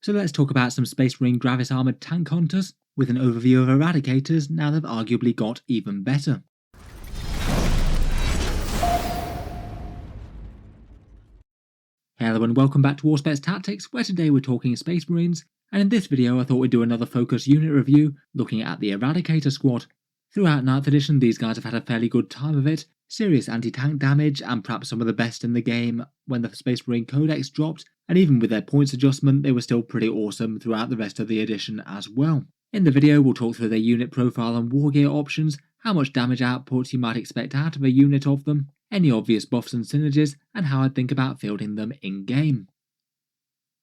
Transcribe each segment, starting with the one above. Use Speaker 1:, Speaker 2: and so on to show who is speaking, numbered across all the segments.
Speaker 1: So let's talk about some Space Marine Gravis armoured tank hunters, with an overview of Eradicators now they've arguably got even better. Hello and welcome back to Auspex Tactics, where today we're talking Space Marines, and in this video I thought we'd do another focus unit review, looking at the Eradicator squad. Throughout 9th edition these guys have had a fairly good time of it, serious anti-tank damage and perhaps some of the best in the game when the Space Marine Codex dropped, and even with their points adjustment they were still pretty awesome throughout the rest of the edition as well. In the video we'll talk through their unit profile and wargear options, how much damage output you might expect out of a unit of them, any obvious buffs and synergies, and how I'd think about fielding them in-game.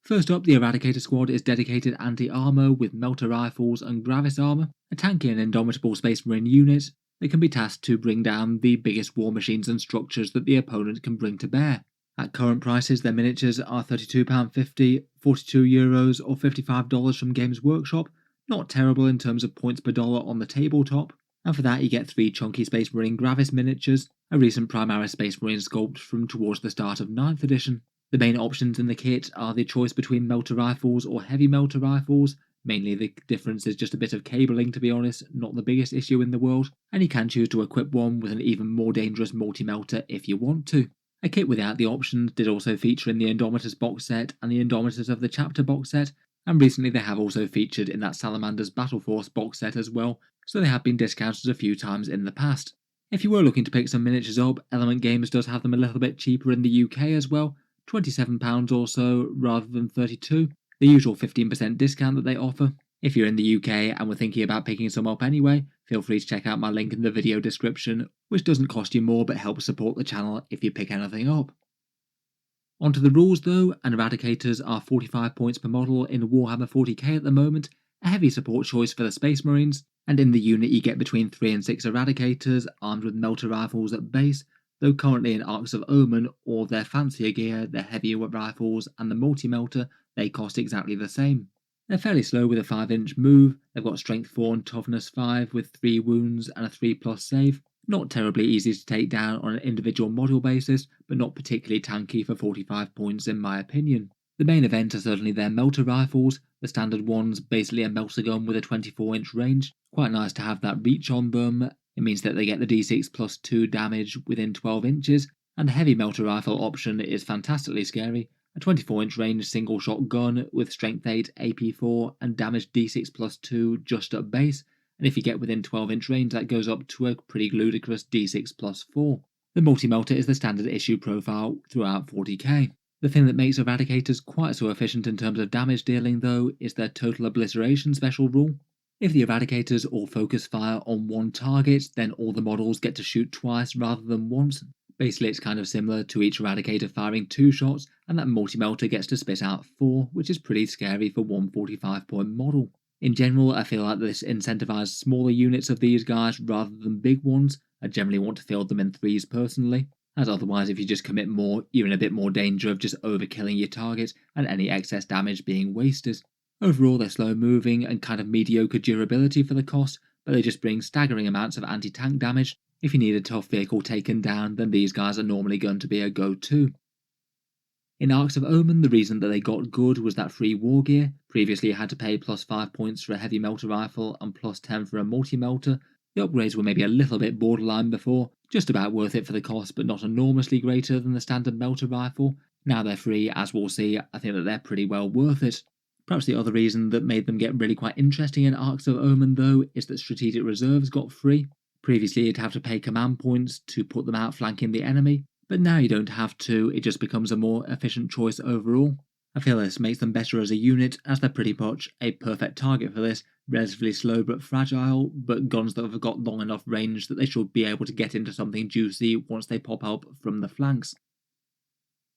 Speaker 1: First up, the Eradicator squad is dedicated anti-armour with melta rifles and gravis armour, a tanky and indomitable Space Marine unit that can be tasked to bring down the biggest war machines and structures that the opponent can bring to bear. At current prices their miniatures are £32.50, €42 or $55 from Games Workshop, not terrible in terms of points per dollar on the tabletop, and for that you get 3 chunky Space Marine Gravis miniatures, a recent Primaris Space Marine sculpt from towards the start of 9th edition. The main options in the kit are the choice between melta rifles or heavy melta rifles. Mainly the difference is just a bit of cabling, to be honest, not the biggest issue in the world, and you can choose to equip one with an even more dangerous multi-melta if you want to. A kit without the options did also feature in the Indomitors box set and the Indomitors of the Chapter box set, and recently they have also featured in that Salamanders Battle Force box set as well, so they have been discounted a few times in the past. If you were looking to pick some miniatures up, Element Games does have them a little bit cheaper in the UK as well, £27 or so rather than $32, the usual 15% discount that they offer. If you're in the UK and were thinking about picking some up anyway, feel free to check out my link in the video description, which doesn't cost you more but helps support the channel if you pick anything up. Onto the rules though, and Eradicators are 45 points per model in Warhammer 40k at the moment, a heavy support choice for the Space Marines, and in the unit you get between 3 and 6 Eradicators armed with melta rifles at base, though currently in Arcs of Omen or their fancier gear, their heavier rifles and the multi-melta, they cost exactly the same. They're fairly slow with a 5-inch move, they've got strength 4 and toughness 5 with 3 wounds and a 3+ save. Not terribly easy to take down on an individual model basis, but not particularly tanky for 45 points in my opinion. The main event are certainly their melta rifles, the standard ones basically a melta gun with a 24-inch range. Quite nice to have that reach on them. It means that they get the d6 plus 2 damage within 12 inches, and the heavy melta rifle option is fantastically scary. A 24-inch range single shot gun with strength 8, AP 4 and damage d6 plus 2 just at base, and if you get within 12-inch range that goes up to a pretty ludicrous d6 plus 4. The multi-melta is the standard issue profile throughout 40k. The thing that makes Eradicators quite so efficient in terms of damage dealing though is their total obliteration special rule. If the Eradicators all focus fire on one target, then all the models get to shoot twice rather than once. Basically it's kind of similar to each Eradicator firing 2 shots, and that multi-melta gets to spit out 4, which is pretty scary for one 45-point model. In general, I feel like this incentivises smaller units of these guys rather than big ones. I generally want to field them in 3s personally, as otherwise if you just commit more, you're in a bit more danger of just overkilling your target and any excess damage being wasted. Overall they're slow moving and kind of mediocre durability for the cost, but they just bring staggering amounts of anti-tank damage. If you need a tough vehicle taken down, then these guys are normally going to be a go-to. In Arcs of Omen, the reason that they got good was that free wargear. Previously you had to pay plus 5 points for a heavy melta rifle and plus 10 for a multi-melta. The upgrades were maybe a little bit borderline before, just about worth it for the cost but not enormously greater than the standard melta rifle. Now they're free, as we'll see, I think that they're pretty well worth it. Perhaps the other reason that made them get really quite interesting in Arcs of Omen though is that Strategic Reserves got free. Previously you'd have to pay command points to put them out flanking the enemy, but now you don't have to, it just becomes a more efficient choice overall. I feel this makes them better as a unit, as they're pretty much a perfect target for this, relatively slow but fragile, but guns that have got long enough range that they should be able to get into something juicy once they pop up from the flanks.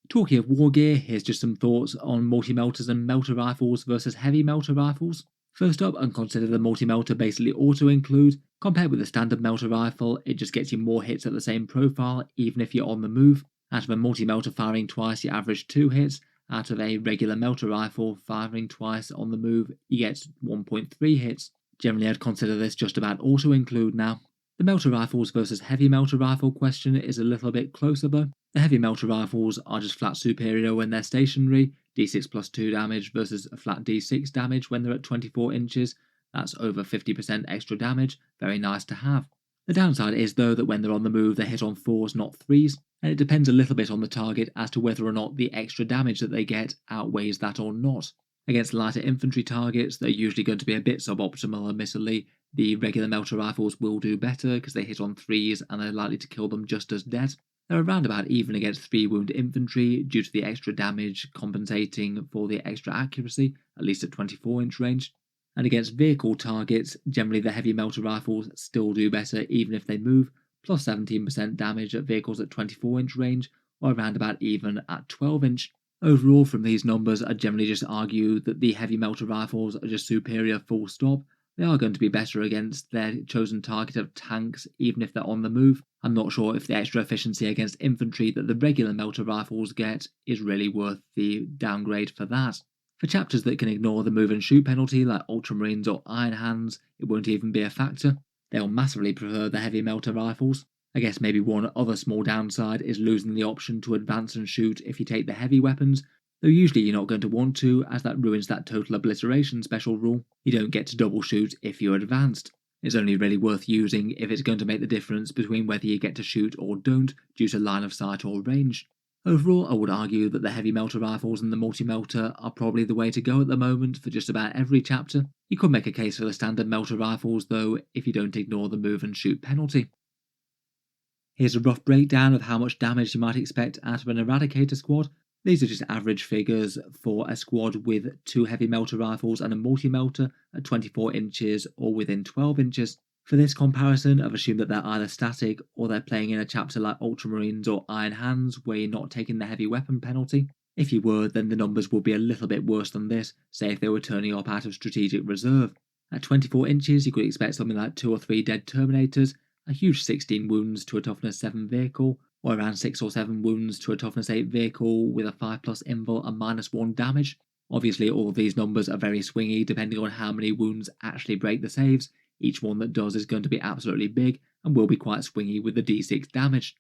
Speaker 1: Talking of wargear, here's just some thoughts on multi-meltas and melta rifles versus heavy melta rifles. First up, and consider the multi-melta basically auto-include. Compared with the standard melta rifle, it just gets you more hits at the same profile, even if you're on the move. Out of a multi-melta firing twice, you average 2 hits. Out of a regular melta rifle firing twice on the move, you get 1.3 hits. Generally, I'd consider this just about auto-include now. The melta rifles versus heavy melta rifle question is a little bit closer though. The heavy melta rifles are just flat superior when they're stationary, D6 plus 2 damage versus a flat D6 damage when they're at 24 inches. That's over 50% extra damage, very nice to have. The downside is though that when they're on the move they hit on 4s not 3s, and it depends a little bit on the target as to whether or not the extra damage that they get outweighs that or not. Against lighter infantry targets they're usually going to be a bit suboptimal admittedly. The regular melta rifles will do better because they hit on 3s and they're likely to kill them just as dead. They're around about even against 3 wound infantry due to the extra damage compensating for the extra accuracy, at least at 24-inch range. And against vehicle targets, generally the heavy melta rifles still do better even if they move, plus 17% damage at vehicles at 24-inch range, or around about even at 12-inch. Overall from these numbers I'd generally just argue that the heavy melta rifles are just superior full stop. They are going to be better against their chosen target of tanks even if they're on the move. I'm not sure if the extra efficiency against infantry that the regular melta rifles get is really worth the downgrade for that. For chapters that can ignore the move and shoot penalty like Ultramarines or Iron Hands, it won't even be a factor. They'll massively prefer the heavy melta rifles. I guess maybe one other small downside is losing the option to advance and shoot if you take the heavy weapons, though usually you're not going to want to as that ruins that total obliteration special rule. You don't get to double shoot if you're advanced. It's only really worth using if it's going to make the difference between whether you get to shoot or don't due to line of sight or range. Overall, I would argue that the heavy melta rifles and the multi-melta are probably the way to go at the moment for just about every chapter. You could make a case for the standard melta rifles though if you don't ignore the move and shoot penalty. Here's a rough breakdown of how much damage you might expect out of an Eradicator squad. These are just average figures for a squad with 2 heavy melta rifles and a multi-melta at 24 inches or within 12 inches. For this comparison, I've assumed that they're either static or they're playing in a chapter like Ultramarines or Iron Hands where you're not taking the heavy weapon penalty. If you were, then the numbers would be a little bit worse than this, say if they were turning up out of strategic reserve. At 24 inches you could expect something like 2 or 3 dead Terminators, a huge 16 wounds to a toughness 7 vehicle, or around 6 or 7 wounds to a toughness 8 vehicle with a 5+ invul and -1 damage. Obviously all of these numbers are very swingy depending on how many wounds actually break the saves. Each one that does is going to be absolutely big and will be quite swingy with the d6 damage.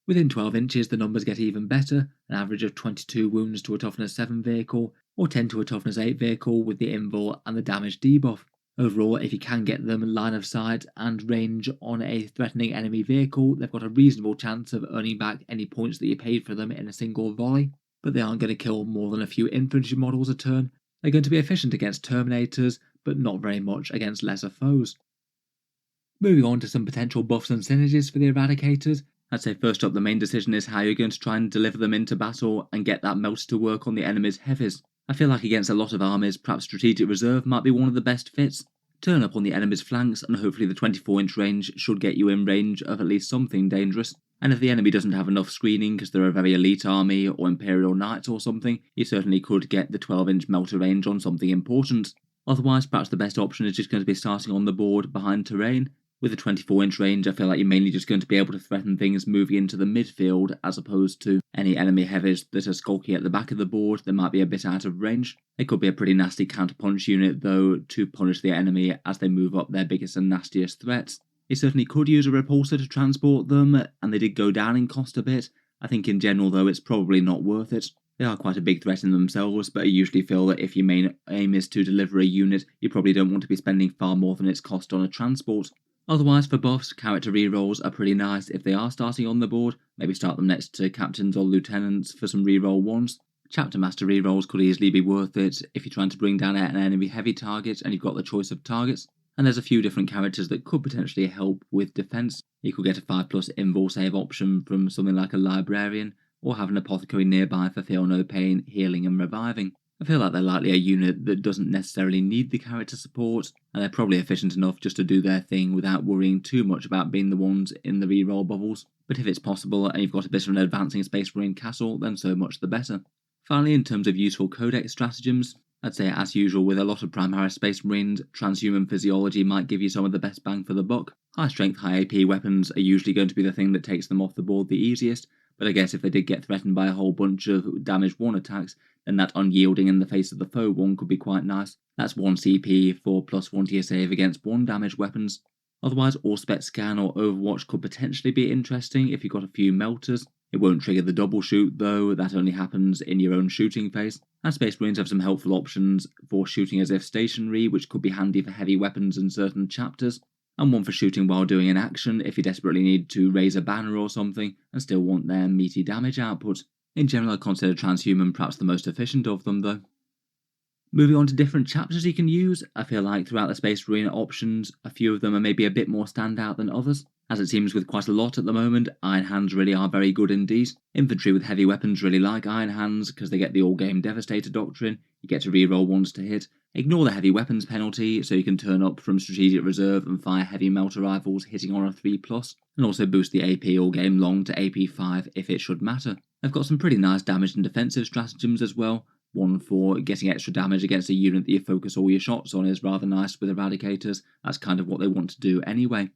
Speaker 1: Within 12 inches the numbers get even better, an average of 22 wounds to a toughness 7 vehicle, or 10 to a toughness 8 vehicle with the invul and the damage debuff. Overall, if you can get them line of sight and range on a threatening enemy vehicle, they've got a reasonable chance of earning back any points that you paid for them in a single volley, but they aren't going to kill more than a few infantry models a turn. They're going to be efficient against Terminators, but not very much against lesser foes. Moving on to some potential buffs and synergies for the Eradicators, I'd say first up the main decision is how you're going to try and deliver them into battle and get that melta to work on the enemy's heavies. I feel like against a lot of armies, perhaps Strategic Reserve might be one of the best fits. Turn up on the enemy's flanks and hopefully the 24-inch range should get you in range of at least something dangerous. And if the enemy doesn't have enough screening because they're a very elite army or Imperial Knights or something, you certainly could get the 12-inch melta range on something important. Otherwise, perhaps the best option is just going to be starting on the board behind terrain. With a 24-inch range, I feel like you're mainly just going to be able to threaten things moving into the midfield as opposed to any enemy heavies that are skulking at the back of the board that might be a bit out of range. It could be a pretty nasty counterpunch unit though to punish the enemy as they move up their biggest and nastiest threats. You certainly could use a repulsor to transport them, and they did go down in cost a bit. I think in general though it's probably not worth it. They are quite a big threat in themselves, but I usually feel that if your main aim is to deliver a unit, you probably don't want to be spending far more than its cost on a transport. Otherwise, for buffs, character rerolls are pretty nice if they are starting on the board. Maybe start them next to captains or lieutenants for some reroll ones. Chapter master rerolls could easily be worth it if you're trying to bring down an enemy heavy target and you've got the choice of targets. And there's a few different characters that could potentially help with defense. You could get a 5+ invul save option from something like a librarian, or have an apothecary nearby for feel no pain, healing and reviving. I feel like they're likely a unit that doesn't necessarily need the character support, and they're probably efficient enough just to do their thing without worrying too much about being the ones in the reroll bubbles. But if it's possible and you've got a bit of an advancing Space Marine castle, then so much the better. Finally, in terms of useful codex stratagems, I'd say as usual with a lot of Primaris Space Marines, transhuman physiology might give you some of the best bang for the buck. High strength, high AP weapons are usually going to be the thing that takes them off the board the easiest, but I guess if they did get threatened by a whole bunch of damage 1 attacks, then that unyielding in the face of the foe one could be quite nice. That's 1 CP for +1 to your save against 1 damage weapons. Otherwise, Auspex Scan or Overwatch could potentially be interesting if you've got a few melters. It won't trigger the double shoot though, that only happens in your own shooting phase. And Space Marines have some helpful options for shooting as if stationary, which could be handy for heavy weapons in certain chapters, and one for shooting while doing an action if you desperately need to raise a banner or something and still want their meaty damage output. In general, I consider Transhuman perhaps the most efficient of them though. Moving on to different chapters you can use, I feel like throughout the Space Marine options, a few of them are maybe a bit more standout than others. As it seems with quite a lot at the moment, Iron Hands really are very good indeed. Infantry with heavy weapons really like Iron Hands because they get the all-game Devastator doctrine, you get to reroll ones to hit. Ignore the heavy weapons penalty, so you can turn up from Strategic Reserve and fire heavy melta rifles hitting on a 3+, and also boost the AP all game long to AP 5 if it should matter. They've got some pretty nice damage and defensive stratagems as well. One for getting extra damage against a unit that you focus all your shots on is rather nice with Eradicators, that's kind of what they want to do anyway.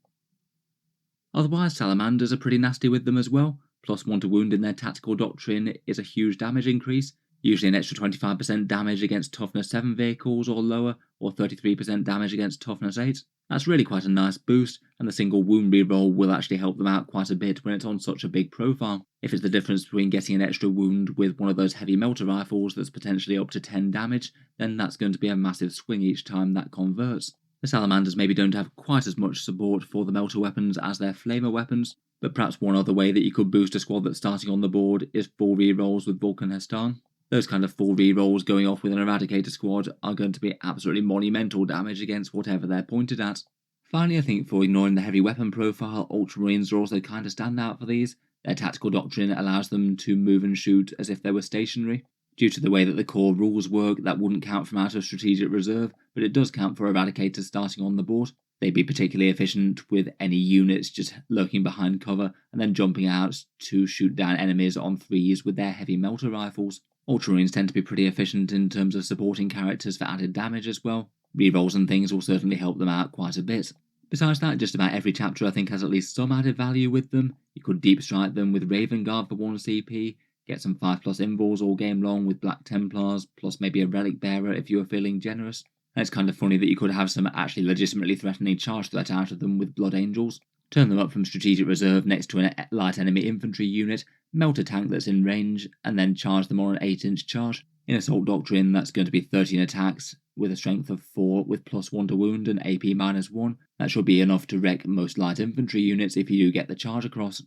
Speaker 1: Otherwise, Salamanders are pretty nasty with them as well. +1 to wound in their tactical doctrine is a huge damage increase, usually an extra 25% damage against toughness 7 vehicles or lower, or 33% damage against toughness 8. That's really quite a nice boost, and the single wound reroll will actually help them out quite a bit when it's on such a big profile. If it's the difference between getting an extra wound with one of those heavy melta rifles that's potentially up to 10 damage, then that's going to be a massive swing each time that converts. The Salamanders maybe don't have quite as much support for the melta weapons as their flamer weapons, but perhaps one other way that you could boost a squad that's starting on the board is full rerolls with Vulcan Hestan. Those kind of full rerolls going off with an Eradicator squad are going to be absolutely monumental damage against whatever they're pointed at. Finally, I think for ignoring the heavy weapon profile, Ultramarines are also kind of stand out for these. Their tactical doctrine allows them to move and shoot as if they were stationary. Due to the way that the core rules work, that wouldn't count from out of Strategic Reserve, but it does count for Eradicators starting on the board. They'd be particularly efficient with any units just lurking behind cover and then jumping out to shoot down enemies on 3s with their heavy melta rifles. Ultramarines tend to be pretty efficient in terms of supporting characters for added damage as well. Rerolls and things will certainly help them out quite a bit. Besides that, just about every chapter I think has at least some added value with them. You could deep strike them with Raven Guard for 1 CP, get some 5+ invuls all game long with Black Templars, plus maybe a Relic Bearer if you were feeling generous. And it's kind of funny that you could have some actually legitimately threatening charge threat out of them with Blood Angels. Turn them up from Strategic Reserve next to a light enemy infantry unit, melt a tank that's in range, and then charge them on an 8-inch charge. In Assault Doctrine, that's going to be 13 attacks with a strength of 4 with +1 to wound and AP -1. That should be enough to wreck most light infantry units if you do get the charge across.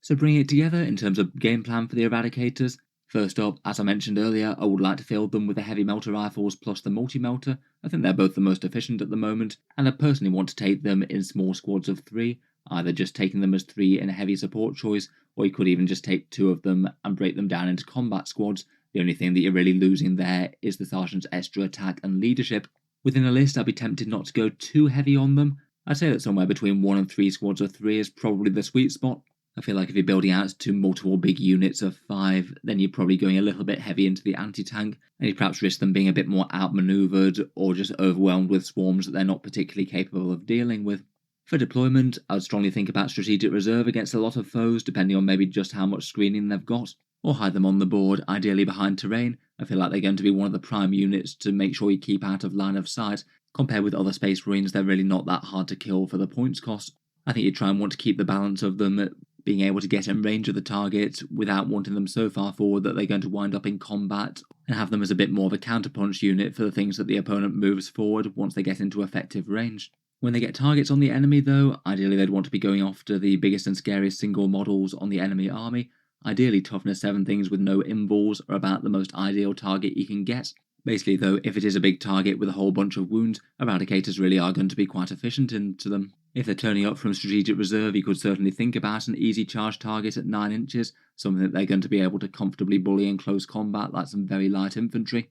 Speaker 1: So bringing it together in terms of game plan for the Eradicators, first up, as I mentioned earlier, I would like to field them with the heavy melta rifles plus the multi-melta. I think they're both the most efficient at the moment, and I personally want to take them in small squads of 3, either just taking them as 3 in a heavy support choice, or you could even just take 2 of them and break them down into combat squads. The only thing that you're really losing there is the Sergeant's extra attack and leadership. Within a list, I'd be tempted not to go too heavy on them. I'd say that somewhere between 1 and 3 squads of 3 is probably the sweet spot. I feel like if you're building out to multiple big units of 5, then you're probably going a little bit heavy into the anti-tank, and you perhaps risk them being a bit more outmaneuvered or just overwhelmed with swarms that they're not particularly capable of dealing with. For deployment, I would strongly think about Strategic Reserve against a lot of foes, depending on maybe just how much screening they've got, or hide them on the board, ideally behind terrain. I feel like they're going to be one of the prime units to make sure you keep out of line of sight. Compared with other Space Marines, they're really not that hard to kill for the points cost. I think you try and want to keep the balance of them being able to get in range of the target without wanting them so far forward that they're going to wind up in combat, and have them as a bit more of a counterpunch unit for the things that the opponent moves forward once they get into effective range. When they get targets on the enemy though, ideally they'd want to be going after the biggest and scariest single models on the enemy army. Ideally toughness 7 things with no invuls are about the most ideal target you can get. Basically though, if it is a big target with a whole bunch of wounds, Eradicators really are going to be quite efficient into them. If they're turning up from Strategic Reserve, you could certainly think about an easy charge target at 9 inches, something that they're going to be able to comfortably bully in close combat like some very light infantry.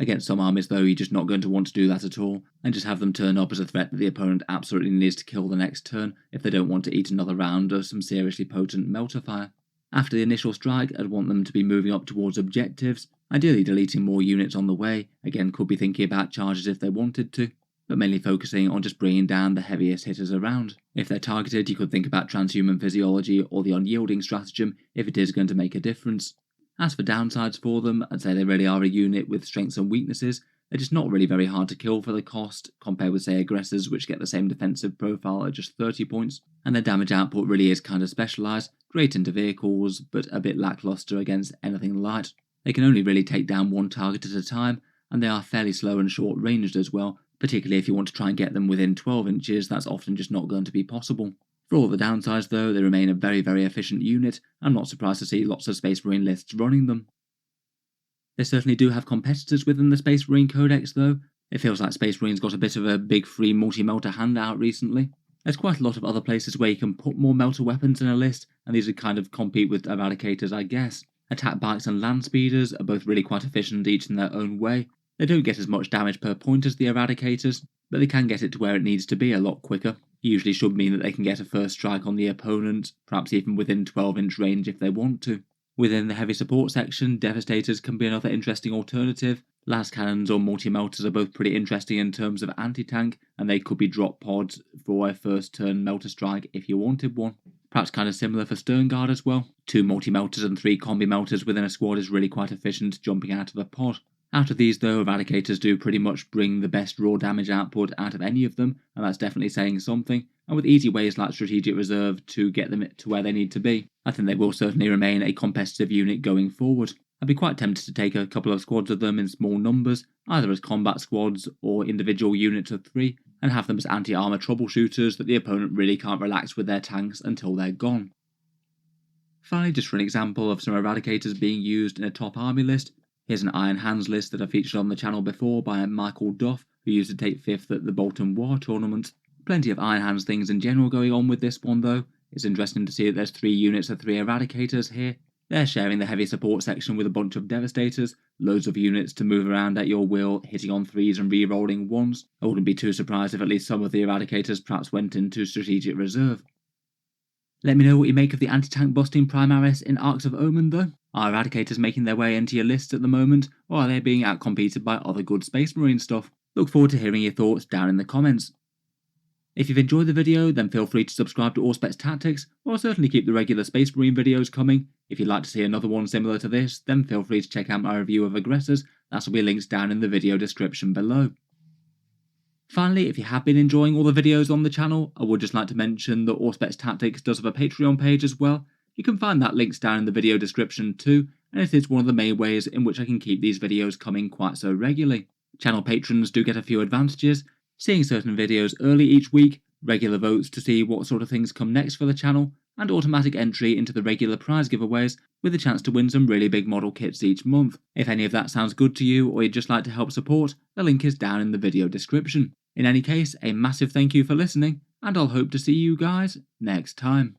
Speaker 1: Against some armies though, you're just not going to want to do that at all, and just have them turn up as a threat that the opponent absolutely needs to kill the next turn if they don't want to eat another round of some seriously potent melta fire. After the initial strike, I'd want them to be moving up towards objectives, ideally deleting more units on the way, again could be thinking about charges if they wanted to, but mainly focusing on just bringing down the heaviest hitters around. If they're targeted, you could think about transhuman physiology or the unyielding stratagem if it is going to make a difference. As for downsides for them, I'd say they really are a unit with strengths and weaknesses. They're just not really very hard to kill for the cost, compared with say aggressors which get the same defensive profile at just 30 points, and their damage output really is kind of specialised, great into vehicles, but a bit lackluster against anything light. They can only really take down one target at a time, and they are fairly slow and short ranged as well, particularly if you want to try and get them within 12 inches, that's often just not going to be possible. For all the downsides though, they remain a very efficient unit. I'm not surprised to see lots of Space Marine lists running them. They certainly do have competitors within the Space Marine Codex though. It feels like Space Marine's got a bit of a big free multi-melta handout recently. There's quite a lot of other places where you can put more melta weapons in a list, and these would kind of compete with Eradicators, I guess. Attack bikes and land speeders are both really quite efficient each in their own way. They don't get as much damage per point as the Eradicators, but they can get it to where it needs to be a lot quicker. Usually should mean that they can get a first strike on the opponent, perhaps even within 12-inch range if they want to. Within the heavy support section, Devastators can be another interesting alternative. Las cannons or multi-melters are both pretty interesting in terms of anti-tank, and they could be drop pods for a first turn melta strike if you wanted one. Perhaps kind of similar for Stern Guard as well. 2 multi-melters and 3 combi melters within a squad is really quite efficient jumping out of the pod. Out of these though, Eradicators do pretty much bring the best raw damage output out of any of them, and that's definitely saying something, and with easy ways like Strategic Reserve to get them to where they need to be, I think they will certainly remain a competitive unit going forward. I'd be quite tempted to take a couple of squads of them in small numbers, either as combat squads or individual units of 3, and have them as anti-armor troubleshooters that the opponent really can't relax with their tanks until they're gone. Finally, just for an example of some Eradicators being used in a top army list, here's an Iron Hands list that I featured on the channel before by Michael Duff, who used to take 5th at the Bolton War tournament. Plenty of Iron Hands things in general going on with this one though. It's interesting to see that there's 3 units of 3 Eradicators here. They're sharing the heavy support section with a bunch of Devastators, loads of units to move around at your will, hitting on 3s and re-rolling 1s. I wouldn't be too surprised if at least some of the Eradicators perhaps went into Strategic Reserve. Let me know what you make of the anti-tank busting Primaris in Arcs of Omen though. Are Eradicators making their way into your lists at the moment, or are they being outcompeted by other good Space Marine stuff? Look forward to hearing your thoughts down in the comments. If you've enjoyed the video, then feel free to subscribe to Auspex Tactics, or I'll certainly keep the regular Space Marine videos coming. If you'd like to see another one similar to this, then feel free to check out my review of Aggressors, that'll be linked down in the video description below. Finally, if you have been enjoying all the videos on the channel, I would just like to mention that Auspex Tactics does have a Patreon page as well. You can find that linked down in the video description too, and it is one of the main ways in which I can keep these videos coming quite so regularly. Channel patrons do get a few advantages, seeing certain videos early each week, regular votes to see what sort of things come next for the channel, and automatic entry into the regular prize giveaways with the chance to win some really big model kits each month. If any of that sounds good to you or you'd just like to help support, the link is down in the video description. In any case, a massive thank you for listening, and I'll hope to see you guys next time.